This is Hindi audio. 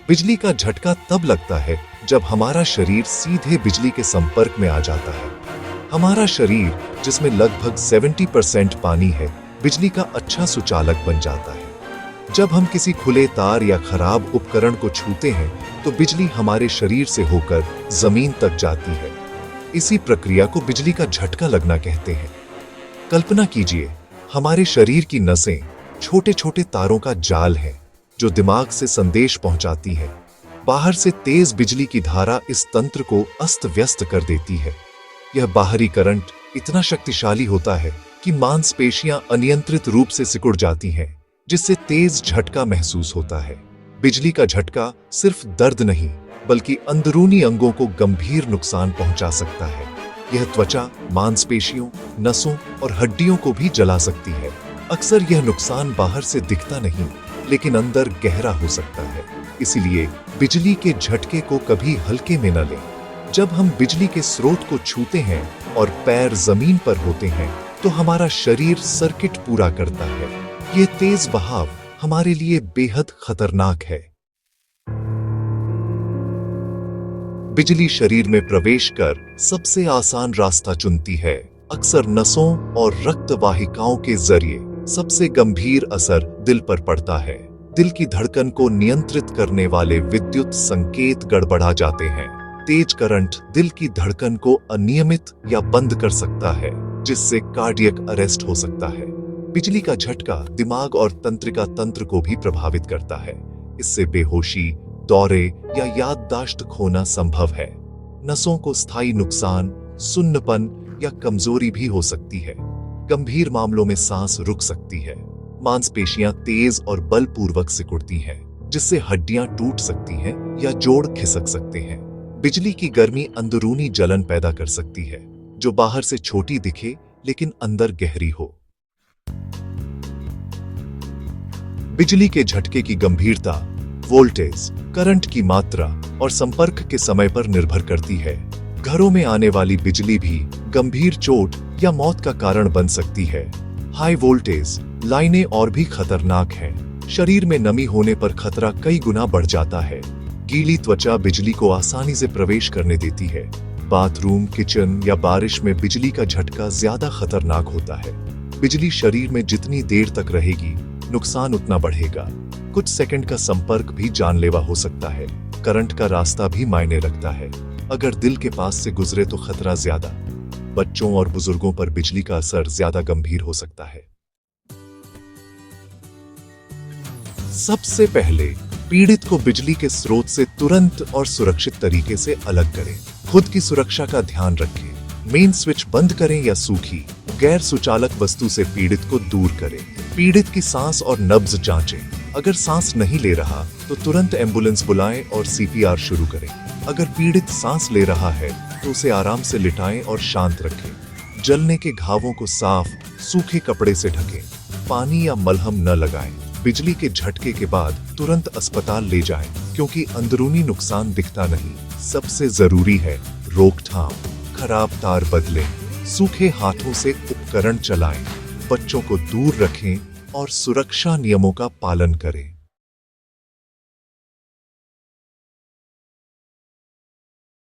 बिजली का झटका तब लगता है जब हमारा शरीर सीधे बिजली के संपर्क में आ जाता है। हमारा शरीर, जिसमें लगभग 70% पानी है, बिजली का अच्छा सुचालक बन जाता है। जब हम किसी खुले तार या खराब उपकरण को छूते हैं तो बिजली हमारे शरीर से होकर जमीन तक जाती है। इसी प्रक्रिया को बिजली का झटका लगना कहते हैं। कल्पना कीजिए, हमारे शरीर की नसें छोटे छोटे तारों का जाल है जो दिमाग से संदेश पहुंचाती है। बाहर से तेज बिजली की धारा इस तंत्र को अस्त व्यस्त कर देती है। यह बाहरी करंट इतना शक्तिशाली होता है कि मांसपेशियां अनियंत्रित रूप से सिकुड़ जाती हैं, जिससे तेज झटका महसूस होता है। बिजली का झटका सिर्फ दर्द नहीं, बल्कि अंदरूनी अंगों को गंभीर नुकसान पहुंचा सकता है। यह त्वचा, मांसपेशियों, नसों और हड्डियों को भी जला सकती है। अक्सर यह नुकसान बाहर से दिखता नहीं, लेकिन अंदर गहरा हो सकता है। इसीलिए बिजली के झटके को कभी हल्के में न लें। जब हम बिजली के स्रोत को छूते हैं और पैर जमीन पर होते हैं, तो हमारा शरीर सर्किट पूरा करता है। ये तेज बहाव हमारे लिए बेहद खतरनाक है। बिजली शरीर में प्रवेश कर सबसे आसान रास्ता चुनती है। अक्सर नसों और रक्त वाहिकाओं के जरिए सबसे गंभीर असर दिल पर पड़ता है। दिल की धड़कन को नियंत्रित करने वाले विद्युत संकेत गड़बड़ा जाते हैं। तेज करंट दिल की धड़कन को अनियमित या बंद कर सकता है, जिससे कार्डियक अरेस्ट हो सकता है। बिजली का झटका दिमाग और तंत्रिका तंत्र को भी प्रभावित करता है। इससे बेहोशी, दौरे या याददाश्त खोना संभव है। नसों को स्थायी नुकसान, सुन्नपन या कमजोरी भी हो सकती है। गंभीर मामलों में सांस रुक सकती है। मांसपेशियां तेज और बलपूर्वक सिकुड़ती हैं, जिससे हड्डियां टूट सकती हैं या जोड़ खिसक सकते हैं। बिजली की गर्मी अंदरूनी जलन पैदा कर सकती है, जो बाहर से छोटी दिखे लेकिन अंदर गहरी हो। बिजली के झटके की गंभीरता वोल्टेज, करंट की मात्रा और संपर्क के समय पर निर्भर करती है। घरों में आने वाली बिजली भी गंभीर चोट या मौत का कारण बन सकती है। हाई वोल्टेज लाइनें और भी खतरनाक हैं। शरीर में नमी होने पर खतरा कई गुना बढ़ जाता है। गीली त्वचा बिजली को आसानी से प्रवेश करने देती है। बाथरूम, किचन या बारिश में बिजली का झटका ज्यादा खतरनाक होता है। बिजली शरीर में जितनी देर तक रहेगी, नुकसान उतना बढ़ेगा। कुछ सेकंड का संपर्क भी जानलेवा हो सकता है। करंट का रास्ता भी मायने रखता है। अगर दिल के पास से गुजरे तो खतरा ज्यादा। बच्चों और बुजुर्गों पर बिजली का असर ज्यादा गंभीर हो सकता है। सबसे पहले पीड़ित को बिजली के स्रोत से तुरंत और सुरक्षित तरीके से अलग करें। खुद की सुरक्षा का ध्यान रखें। मेन स्विच बंद करें या सूखी, गैर सुचालक वस्तु से पीड़ित को दूर करें। पीड़ित की सांस और नब्ज जांचें। अगर सांस नहीं ले रहा तो तुरंत एम्बुलेंस बुलाएं और सीपीआर शुरू करें। अगर पीड़ित सांस ले रहा है तो उसे आराम से लिटाएं और शांत रखें। जलने के घावों को साफ, सूखे कपड़े से ढकें। पानी या मलहम न लगाएं। बिजली के झटके के बाद तुरंत अस्पताल ले जाएं, क्योंकि अंदरूनी नुकसान दिखता नहीं। सबसे जरूरी है रोकथाम। खराब तार बदलें। सूखे हाथों से उपकरण चलाएं। बच्चों को दूर रखें और सुरक्षा नियमों का पालन करें।